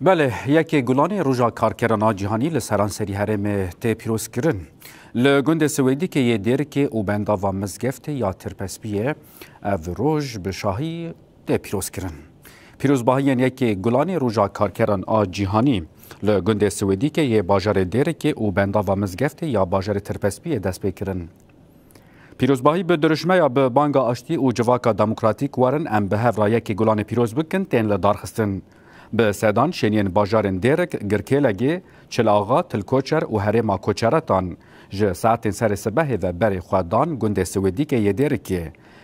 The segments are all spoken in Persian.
بله یکی گلانی روژا کارکران جهانی لسرانسری هرم تی پیروز کرن لگند سویدی که یه دیر که او بندا و مزگفت یا ترپسپیه او روژ به شاهی تی پیروز کرن پیروز باهین یکی گلانی روژا کارکران جهانی لگند سویدی که یه باجر دیر که او بندا و مزگفت یا باجر ترپسپیه دست بکرن پیروزباهی به درشمه یا به بانگا آشتی و جواکا دموکراتیک وارن ام به هفرا یکی گلان پیروز بکن تین لدارخستن به سیدان شنین باجارن دیرک گرکیلگی چلاغا تلکوچر و هرما کوچرتان جه ساعتین سر سبه و بری خوادان گنده سویدی که یه دیرکی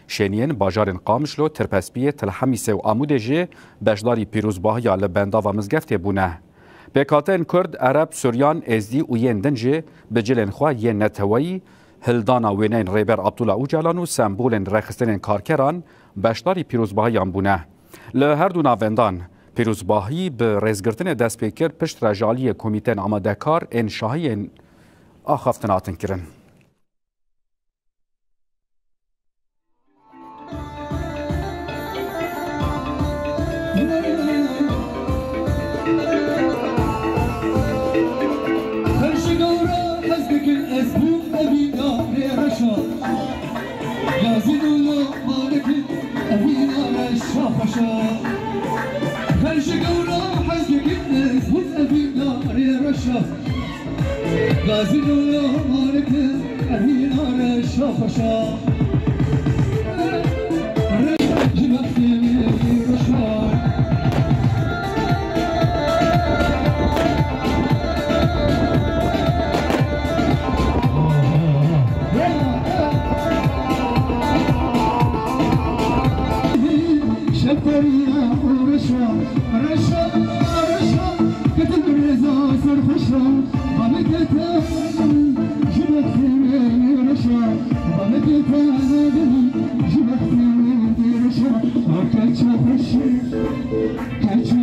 شنین باجارن قامشلو ترپسپیه تلحمیسه و آموده جه بشداری پیروزباهی یا لبندا و مزگفت بونه بکاتن کرد، عرب، سوریان، ازدی و ین دنجه بجلن خواه ین نتوایی هلدانا وینین ریبر عبدالله اوجلان و سمبولن رخصتن کارکران بشداری پیروزباهیان بونه. لهر دو ناوندان پیروزباهی به ریزگرتن دست پیکر پشت رجالی کمیتن آماده کار انشاهی آخافتناتن کرن. Catch